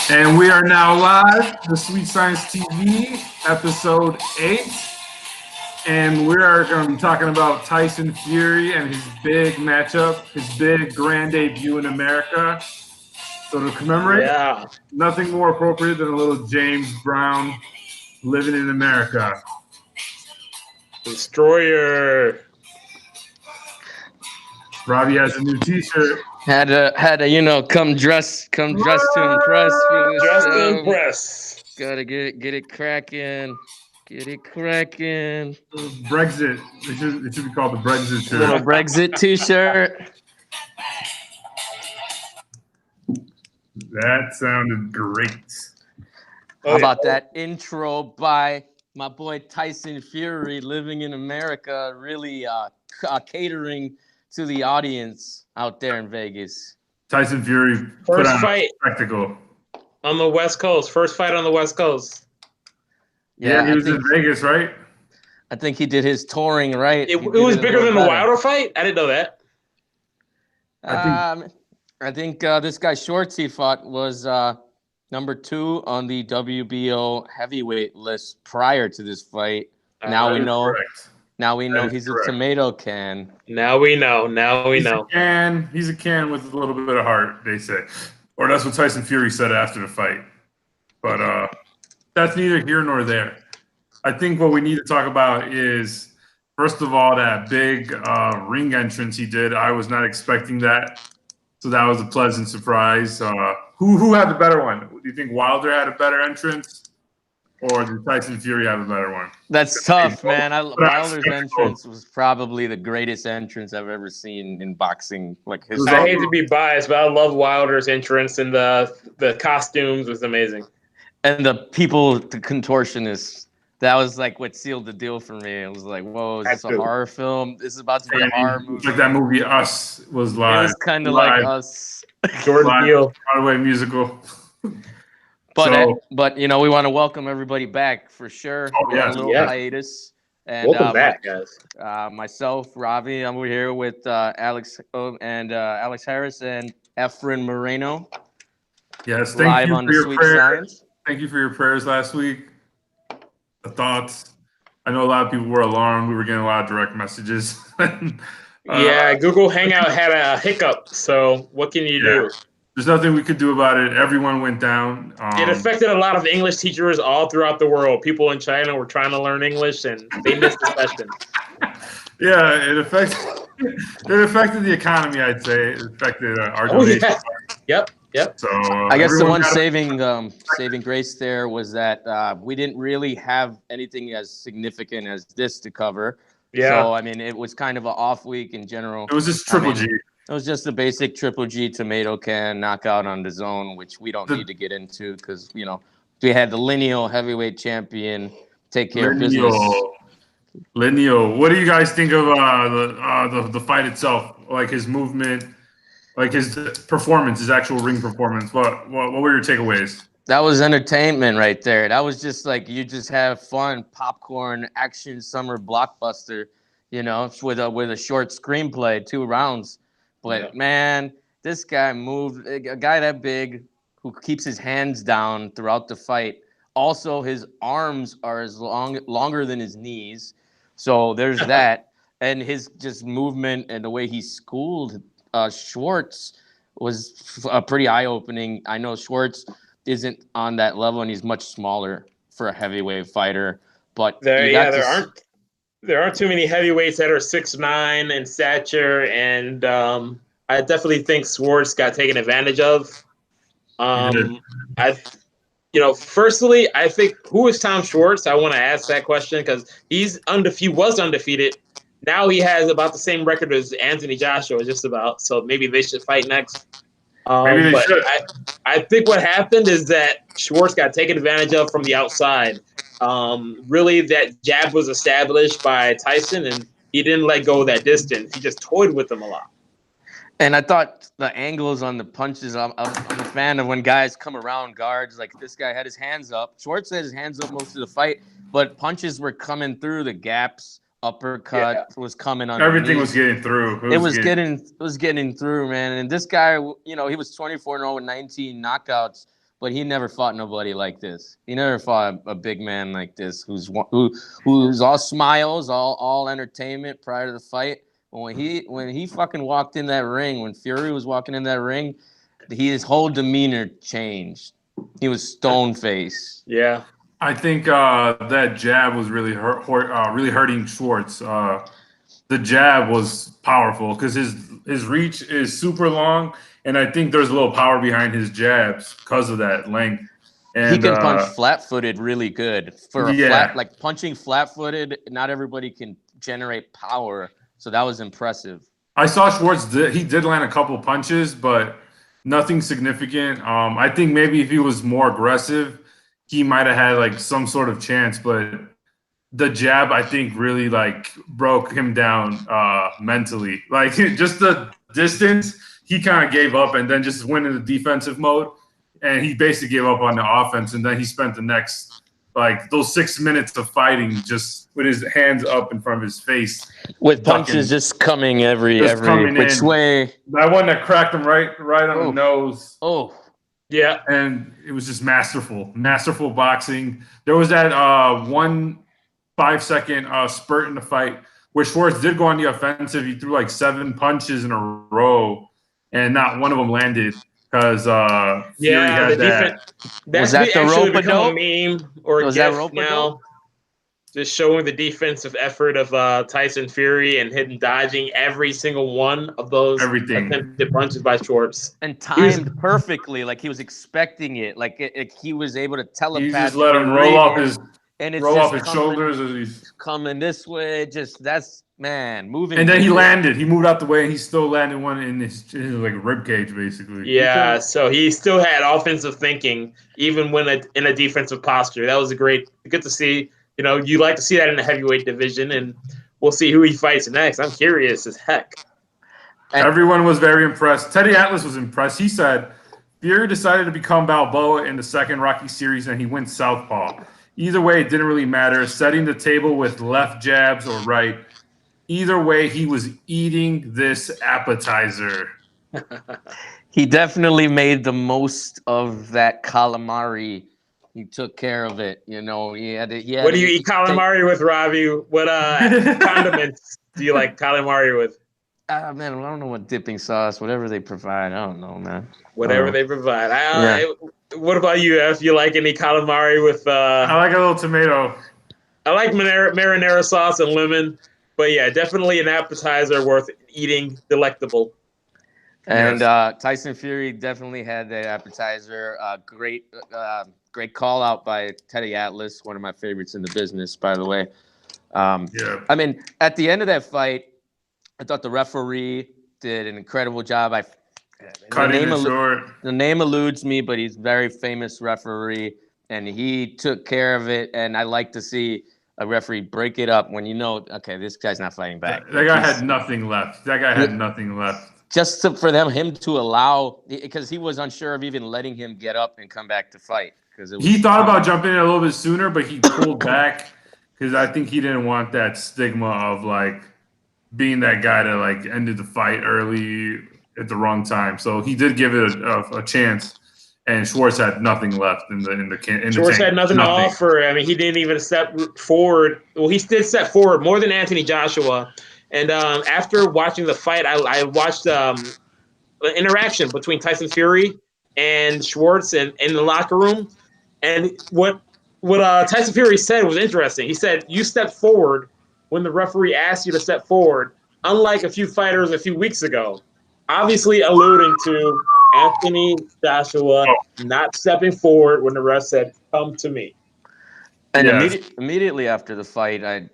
And we are now live, the Sweet Science TV, episode 8. And we are going to be talking about Tyson Fury and his big matchup, his big grand debut in America. So to commemorate, nothing more appropriate than a little James Brown living in America. Destroyer. Robbie has a new T-shirt. Had to, come dressed to impress for this. Dressed to impress. Gotta get it cracking. Get it cracking. Brexit. It should be called the Brexit shirt. Little Brexit T-shirt. That sounded great. How about that intro by my boy Tyson Fury, living in America, really catering to the audience out there in Vegas. Tyson Fury put on a spectacle on the West Coast. First fight on the West Coast. Yeah, he was in Vegas, right? I think he did his touring right. It was bigger than the Wilder fight? I didn't know that. I think this guy Shorts he fought was number 2 on the WBO heavyweight list prior to this fight. Now we know. Correct. Now we know he's correct. A tomato can. Now we know. He's a can with a little bit of heart, they say. Or that's what Tyson Fury said after the fight. But that's neither here nor there. I think what we need to talk about is, first of all, that big ring entrance he did. I was not expecting that. So that was a pleasant surprise. Who had the better one? Do you think Wilder had a better entrance? Or did Tyson Fury have a better one? That's tough, man. Wilder's entrance was probably the greatest entrance I've ever seen in boxing. I hate to be biased, but I love Wilder's entrance, and the costumes was amazing. And the people, the contortionists, that was like what sealed the deal for me. It was like, whoa, is this a horror film? This is about to be a horror movie. Like that movie Us was live. It was kind of like Us. Jordan Peele. Broadway musical. But we want to welcome everybody back for sure. A little hiatus. And welcome back, guys. Myself, Ravi, I'm here with Alex Harris and Efren Moreno. Yes, thank you for your prayers. Thank you for your prayers last week. The thoughts. I know a lot of people were alarmed. We were getting a lot of direct messages. Google Hangout had a hiccup. So what can you do? There's nothing we could do about it. Everyone went down. It affected a lot of English teachers all throughout the world. People in China were trying to learn English, and they missed the session. Yeah, it affected the economy, I'd say. It affected our donation. Yep. So I guess the one saving grace there was that we didn't really have anything as significant as this to cover. Yeah. So, it was kind of an off week in general. It was just Triple G. It was just a basic Triple G tomato can knockout on the zone, which we don't need to get into because, we had the lineal heavyweight champion take care of business. Lineal. What do you guys think of the fight itself? Like his movement, like his performance, his actual ring performance. What were your takeaways? That was entertainment right there. That was just like you just have fun, popcorn, action, summer blockbuster, with a short screenplay, 2 rounds. But man, this guy moved. A guy that big who keeps his hands down throughout the fight. Also, his arms are longer than his knees. So there's that. And his just movement and the way he schooled Schwartz was pretty eye-opening. I know Schwartz isn't on that level, and he's much smaller for a heavyweight fighter. But there aren't too many heavyweights that are 6'9" in stature, and I definitely think Schwartz got taken advantage of. Firstly, I think who is Tom Schwartz? I want to ask that question because he was undefeated. Now he has about the same record as Anthony Joshua, just about. So maybe they should fight next. Maybe they should. I think what happened is that Schwartz got taken advantage of from the outside. Really, that jab was established by Tyson, and he didn't let go of that distance. He just toyed with him a lot. And I thought the angles on the punches, I'm a fan of when guys come around guards. Like this guy had his hands up. Schwartz had his hands up most of the fight, but punches were coming through the gaps. Uppercut was coming on. Everything was getting through. It was getting through, man. And this guy, he was 24-0 with 19 knockouts. but he never fought nobody like this. He never fought a big man like this who's all smiles, all entertainment prior to the fight. But when he fucking walked in that ring, when Fury was walking in that ring, his whole demeanor changed. He was stone faced. Yeah. I think that jab was really really hurting Schwartz. The jab was powerful because his reach is super long, and I think there's a little power behind his jabs because of that length. And he can punch flat-footed really good. For punching flat-footed, not everybody can generate power, so that was impressive. I saw Schwartz. He did land a couple punches, but nothing significant. I think maybe if he was more aggressive, he might have had like some sort of chance, but the jab, I think, really like broke him down mentally. Like just the distance, he kind of gave up and then just went into defensive mode, and he basically gave up on the offense. And then he spent the next those 6 minutes of fighting just with his hands up in front of his face, with punches just coming every which way. That one that cracked him right on the nose. Oh. Yeah. And it was just masterful boxing. There was that 1 5-second spurt in the fight where Schwartz did go on the offensive. He threw like 7 punches in a row, and not one of them landed because Fury had that. That's actually become a meme or a gif now. Just showing the defensive effort of Tyson Fury and him dodging every single one of those attempted punches by Schwartz. And timed perfectly, like he was expecting it. Like he was able to telepath. He just let him roll off his shoulders as he's coming this way. Moving. And then he landed. He moved out the way, and he still landed one in his like rib cage, basically. Yeah, so he still had offensive thinking, even when in a defensive posture. That was good to see. You know, you like to see that in the heavyweight division, and we'll see who he fights next. I'm curious as heck. Everyone was very impressed. Teddy Atlas was impressed. He said, Fury decided to become Balboa in the second Rocky series, and he went southpaw. Either way, it didn't really matter. Setting the table with left jabs or right. Either way, he was eating this appetizer. He definitely made the most of that calamari. He took care of it. You know, he had. What do you eat calamari with, Ravi? What condiments do you like calamari with? Man, I don't know what dipping sauce, whatever they provide. I don't know, man. Whatever they provide. What about you, F? You like any calamari with? I like a little tomato. I like marinara sauce and lemon. But yeah, definitely an appetizer worth eating, delectable. And Tyson Fury definitely had that appetizer. Great call out by Teddy Atlas, one of my favorites in the business, by the way. I mean, at the end of that fight, I thought the referee did an incredible job. The name eludes me, but he's a very famous referee, and he took care of it. And I like to see a referee break it up when you know, okay, this guy's not fighting back. That guy had nothing left. Just for him to allow, because he was unsure of even letting him get up and come back to fight. He thought about jumping in a little bit sooner, but he pulled back because I think he didn't want that stigma of like being that guy that like ended the fight early at the wrong time. So he did give it a chance. And Schwartz had nothing left in the Schwartz had nothing to offer. I mean, he didn't even step forward. Well, he did step forward more than Anthony Joshua. And after watching the fight, I watched the interaction between Tyson Fury and Schwartz in the locker room. And what Tyson Fury said was interesting. He said, "You stepped forward when the referee asked you to step forward, unlike a few fighters a few weeks ago." Obviously alluding to Anthony Joshua not stepping forward when the ref said, "Come to me." And immediately after the fight, I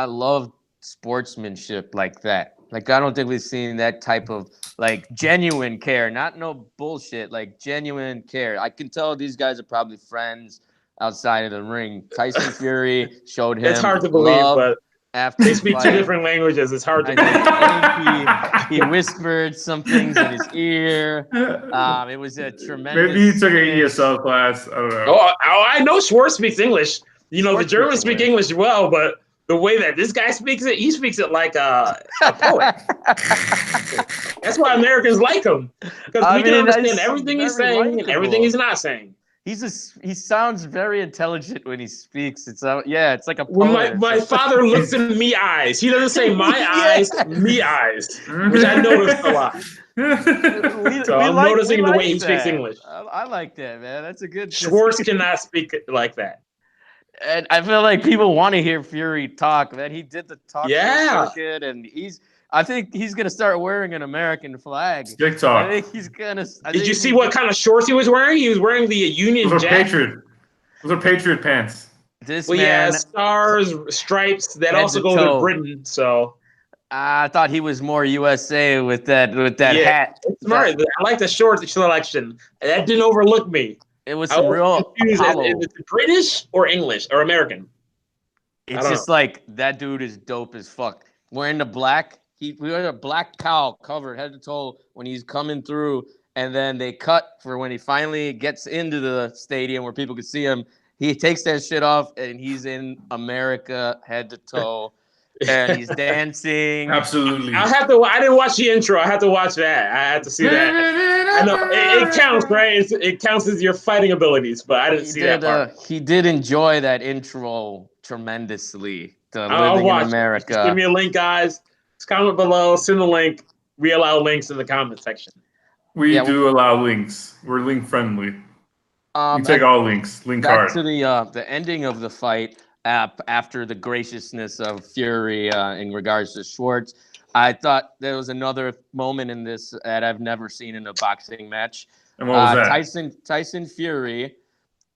love sportsmanship like that. Like, I don't think we've seen that type of like genuine care, not no bullshit, like genuine care. I can tell these guys are probably friends outside of the ring. Tyson Fury showed him. It's hard to believe, but after they speak two different languages. It's hard to believe. I think he whispered some things in his ear. It was a tremendous. Maybe he took an ESL class. I don't know. Oh, I know Schwartz speaks English. You know, the Germans speak English well, but the way that this guy speaks it, he speaks it like a poet. That's why Americans like him, because we can understand everything he's saying and everything he's not saying. He sounds very intelligent when he speaks. It's like a When poet. my father looks in me eyes, he doesn't say my eyes, me eyes, which I noticed a lot. So I'm noticing the way he speaks English. I like that, man. That's a good. Schwartz cannot speak like that. And I feel like people want to hear Fury talk, man. He did the talk show circuit, and I think he's gonna start wearing an American flag. TikTok. I think he's gonna. Did you see what kind of shorts he was wearing? He was wearing the Union Jack. Those are Patriot pants. Yeah, stars, stripes. That also goes with Britain. So I thought he was more USA with that hat. It's smart. I like the shorts selection. That didn't overlook me. It was some real confused. Is it British or English or American? It's just like that dude is dope as fuck. Wearing the black. We had a black cowl covered head to toe when he's coming through, and then they cut for when he finally gets into the stadium where people could see him. He takes that shit off, and he's in America head to toe, and he's dancing. Absolutely. I didn't watch the intro. I have to watch that. I have to see that. I know it counts, right? It counts as your fighting abilities, but I didn't see that part. He did enjoy that intro tremendously. I'll Living watch in America. Just give me a link, guys. Just comment below. Send the link. We allow links in the comment section. We do allow links. We're link friendly. We take all links. Link back hard. To the ending of the fight after the graciousness of Fury in regards to Schwartz. I thought there was another moment in this that I've never seen in a boxing match. And what was that? Tyson Fury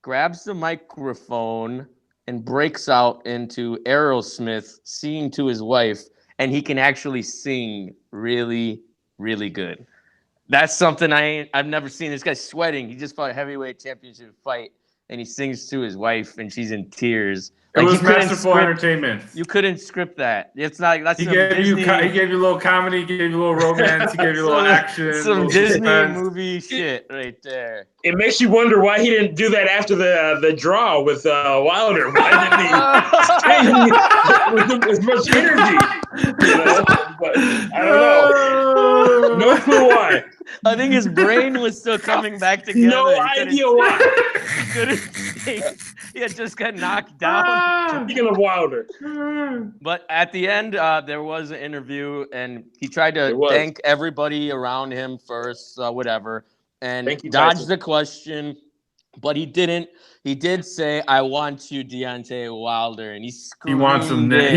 grabs the microphone and breaks out into Aerosmith singing to his wife, and he can actually sing really, really good. That's something I've never seen. This guy's sweating. He just fought a heavyweight championship fight, and he sings to his wife, and she's in tears. It was masterful entertainment. You couldn't script that. It's not. That's he gave you a little comedy. He gave you a little romance. He gave you a little action. Some Disney movie shit right there. It makes you wonder why he didn't do that after the draw with Wilder. Why didn't he with as much energy? But I don't know. No clue why. I think his brain was still coming back together. No idea why. He had just got knocked down. Speaking of Wilder. But at the end, there was an interview, and he tried to thank everybody around him first, whatever, and dodged the question, but he didn't. He did say, "I want you, Deontay Wilder," and he screamed. He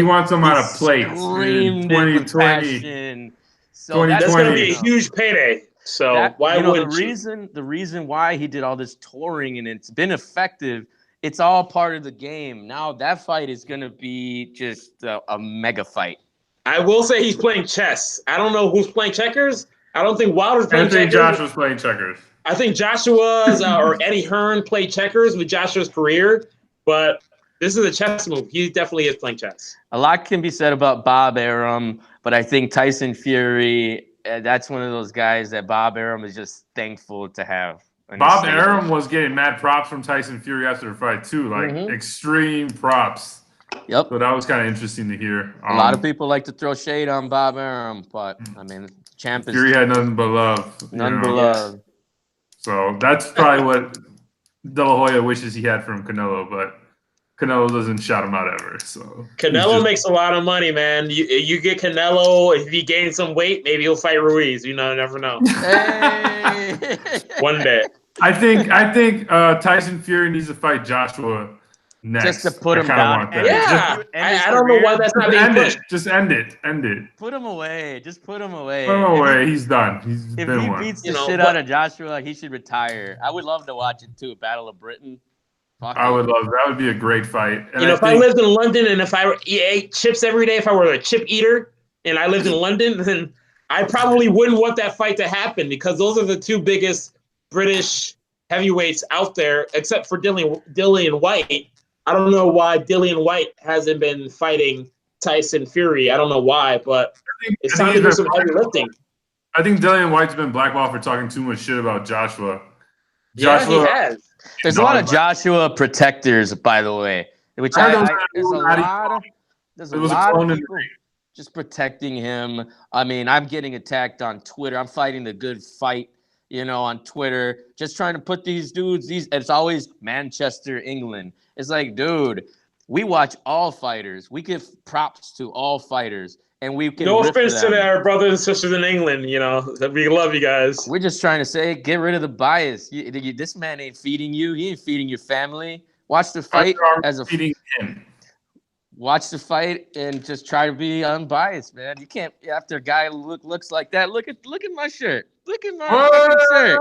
wants him on a plate. Screamed 2020. So that's going to be a huge payday. So why wouldn't the reason why he did all this touring and it's been effective, it's all part of the game. Now that fight is going to be just a mega fight. I will say he's playing chess. I don't know who's playing checkers. I don't think Wilder's playing checkers. I think Joshua's playing checkers. I think Joshua's or Eddie Hearn played checkers with Joshua's career, but this is a chess move. He definitely is playing chess. A lot can be said about Bob Arum, but I think Tyson Fury, that's one of those guys that Bob Arum is just thankful to have. Bob Arum was getting mad props from Tyson Fury after the fight too, like extreme props. Yep. So that was kind of interesting to hear. A lot of people like to throw shade on Bob Arum, but I mean, champ is Fury had nothing but love. None but love. So that's probably what De La Hoya wishes he had from Canelo, but Canelo doesn't shout him out ever. So Canelo makes a lot of money, man. You get Canelo, if he gains some weight, maybe he'll fight Ruiz. You know, never know. Hey. One day. I think Tyson Fury needs to fight Joshua next. Just to put him down. Yeah. I don't know why that's not being pushed. Just end it. End it. Put him away. Just put him away. Put him away. He's done. If he beats the shit out of Joshua, he should retire. I would love to watch it too. Battle of Britain. I would love that. Would be a great fight. And if I lived in London and if I ate chips every day, if I were a chip eater and I lived in London, then I probably wouldn't want that fight to happen because those are the two biggest British heavyweights out there, except for Dillian White. I don't know why Dillian White hasn't been fighting Tyson Fury. I don't know why, but it's time to do some heavy lifting. I think Dillian White's been blackballed for talking too much shit about Joshua. Yeah, he has. There's a lot of Joshua protectors, by the way, which there's a lot of There's It a was a lot clone of in the people just protecting him. I mean, I'm getting attacked on Twitter. I'm fighting the good fight, on Twitter, just trying to put these dudes, it's always Manchester, England. It's like, dude, we watch all fighters. We give props to all fighters, and we can No rip offense to them. our brothers and sisters in England, we love you guys. We're just trying to say, get rid of the bias. This man ain't feeding you. He ain't feeding your family. Watch the fight feeding him. Watch the fight and just try to be unbiased, man. You can't after a guy looks like that. Look at my shirt. Look at my fucking shirt.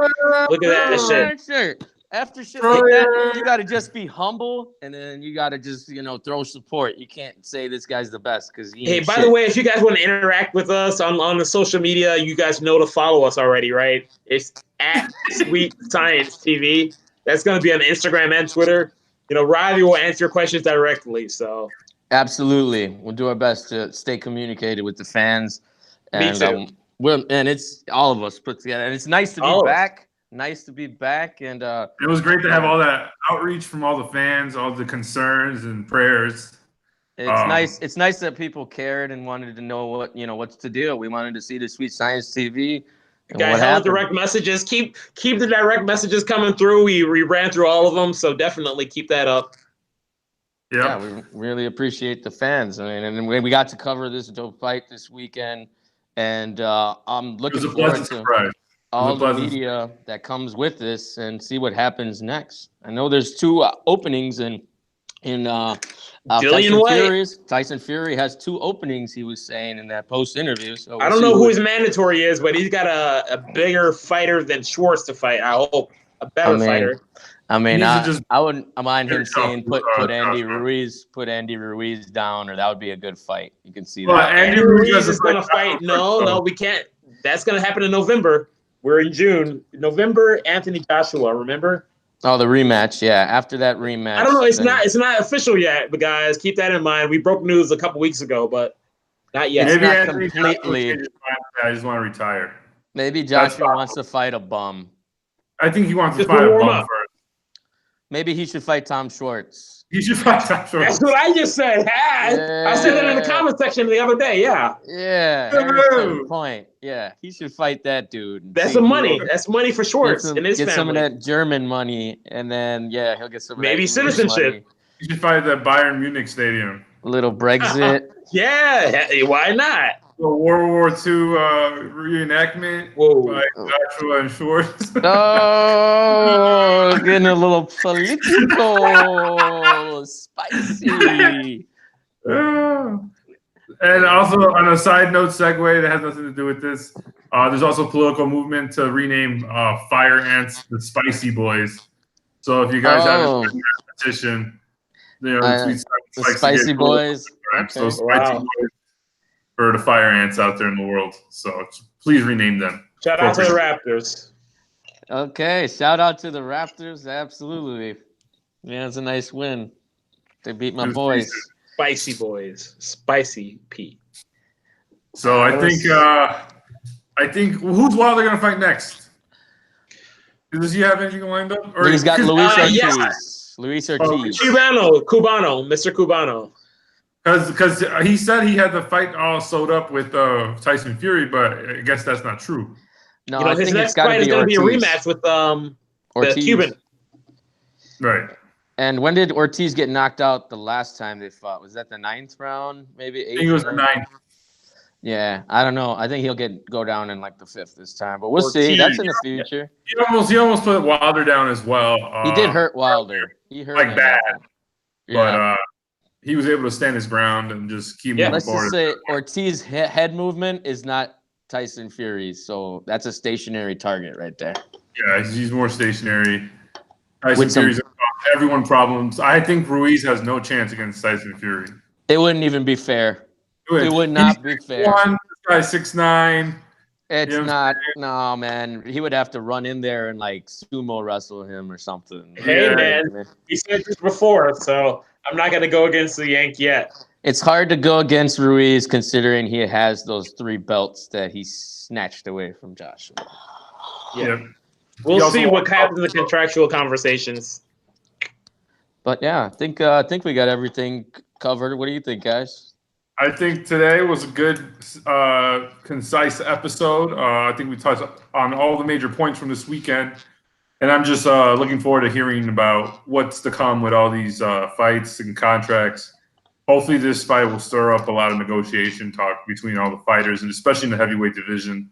Look at that shirt. After shit like that, you got to just be humble, and then you got to just throw support. You can't say this guy's the best because hey, by the way, if you guys want to interact with us on the social media, you guys know to follow us already, right? It's at Sweet Science TV. That's going to be on Instagram and Twitter. Riley will answer your questions directly. So absolutely, we'll do our best to stay communicated with the fans. And, Me too. And it's all of us put together, and it's nice to be back. Nice to be back, and it was great to have all that outreach from all the fans, all the concerns and prayers. It's nice. It's nice that people cared and wanted to know what's the deal. We wanted to see the Sweet Science TV. Guys, all the direct messages. Keep the direct messages coming through. We ran through all of them, so definitely keep that up. Yeah, we really appreciate the fans. I mean, and we got to cover this dope fight this weekend, and I'm looking forward to all the media that comes with this and see what happens next. I know there's 2 openings in Tyson Fury has 2 openings, he was saying in that post interview. So I don't know who his mandatory is, but he's got a bigger fighter than Schwartz to fight. I hope a better fighter. I mean, I wouldn't mind him saying put Andy Ruiz down, or that would be a good fight. You can see that. Andy Ruiz is going to fight. No, we can't. That's going to happen in November. We're in June. November, Anthony Joshua, remember? Oh, the rematch, yeah. After that rematch. I don't know. It's not official yet, but guys, keep that in mind. We broke news a couple weeks ago, but not yet. Maybe not completely. I just want to retire. Maybe Joshua wants to fight a bum. I think he wants to fight a bum first. Maybe he should fight Tom Schwartz. You should fight Tom Schwartz. That's what I just said. I said that in the comment section the other day. Yeah. Yeah. Point. Yeah. He should fight that dude. That's some money. That's money for Schwartz and his family. Get some of that German money, and then he'll get some. Maybe citizenship. Money. You should fight at the Bayern Munich Stadium. A little Brexit. Yeah. Why not? A World War II reenactment by Joshua and Schwartz. Oh, getting a little political, spicy. And also, on a side note segue that has nothing to do with this, there's also a political movement to rename Fire Ants the Spicy Boys. So if you guys have a petition, the Spicy Boys. Okay. So Spicy Boys for the Fire Ants out there in the world. So please rename them. Shout out to the Raptors. Okay, shout out to the Raptors. Absolutely. Yeah, it's a nice win. They beat my boys. Spicy Boys. Spicy P. So I think who's Wilder going to fight next? Does he have anything lined up? Or he's got Luis Ortiz. Yeah. Luis Ortiz. Cubano, Mr. Cubano. Because he said he had the fight all sewed up with Tyson Fury, but I guess that's not true. No, I his think next fight is going to be a rematch with the Cuban. Right. And when did Ortiz get knocked out the last time they fought? Was that the 9th round? Maybe 8th? I think it was the 9th. Yeah, I don't know. I think he'll go down in like the 5th this time, but we'll see. That's in the future. He almost put Wilder down as well. He did hurt Wilder. He hurt like him bad. Yeah. But he was able to stand his ground and just keep moving forward. Let's just say Ortiz's head movement is not Tyson Fury's, so that's a stationary target right there. Yeah, he's more stationary. Tyson Fury's everyone problems. I think Ruiz has no chance against Tyson Fury. It wouldn't even be fair. It would not be fair. This guy's 6'9". It's not. No, man. He would have to run in there and like sumo wrestle him or something. Hey, man. He said this before, so I'm not going to go against the Yank yet. It's hard to go against Ruiz considering he has those 3 belts that he snatched away from Joshua. Yeah. We'll see what happens in the contractual conversations. But yeah, I think we got everything covered. What do you think, guys? I think today was a good, concise episode. I think we touched on all the major points from this weekend. And I'm just looking forward to hearing about what's to come with all these fights and contracts. Hopefully this fight will stir up a lot of negotiation talk between all the fighters, and especially in the heavyweight division.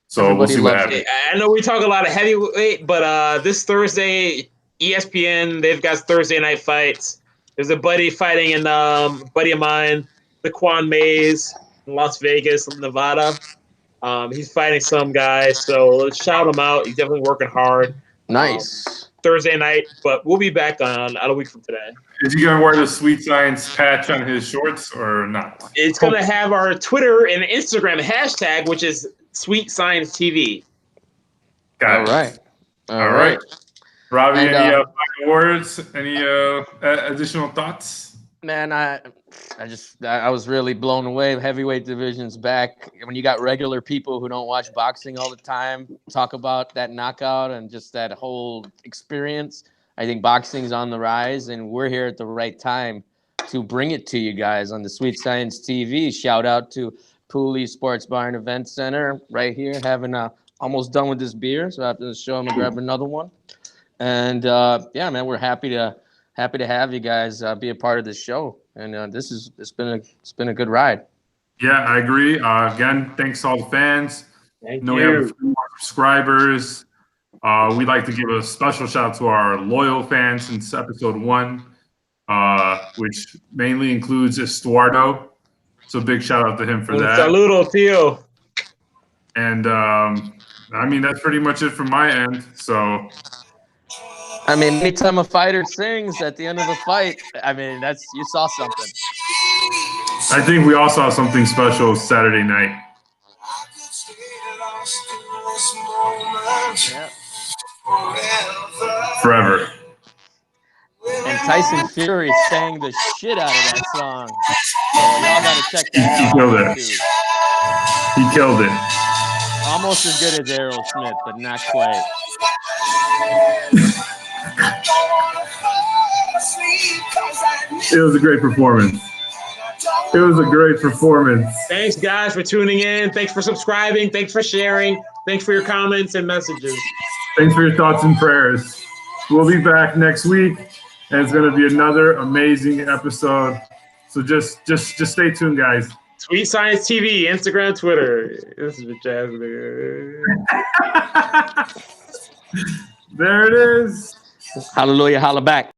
So we'll Everybody see what loves happens. I know we talk a lot of heavyweight, but this Thursday, ESPN, they've got Thursday night fights. There's a buddy fighting in buddy of mine, Daquan Mays, in Las Vegas, Nevada. He's fighting some guy, so let's shout him out. He's definitely working hard. Nice. Thursday night, but we'll be back on a week from today. Is he going to wear the Sweet Science patch on his shorts or not? It's going to have our Twitter and Instagram hashtag, which is Sweet Science TV. Got it. All right. All right. Robbie, And, any final words? Any additional thoughts? Man, I was really blown away. Heavyweight division's back. When you got regular people who don't watch boxing all the time talk about that knockout and just that whole experience, I think boxing's on the rise, and we're here at the right time to bring it to you guys on the Sweet Science TV. Shout out to Pooley Sports Bar and Event Center right here, having almost done with this beer, so after the show I'm gonna grab another one. And yeah, man, we're happy to have you guys be a part of this show, and it's been a good ride. Yeah, I agree. Again, thanks to all the fans. Thank We have a you. few more subscribers. We'd like to give a special shout out to our loyal fans since episode 1, which mainly includes Estuardo. So big shout out to him for that. Saludo, tío. And I mean, that's pretty much it from my end. So I mean, anytime a fighter sings at the end of a fight, I mean, you saw something. I think we all saw something special Saturday night. Yeah. Forever. And Tyson Fury sang the shit out of that song. So y'all gotta check that He out. killed it. Too. He killed it. Almost as good as Aerosmith, but not quite. It was a great performance. It was a great performance. Thanks, guys, for tuning in. Thanks for subscribing. Thanks for sharing. Thanks for your comments and messages. Thanks for your thoughts and prayers. We'll be back next week, and it's going to be another amazing episode. So just stay tuned, guys. Sweet Science TV, Instagram, Twitter. This is jazz. There it is. Hallelujah, holla back.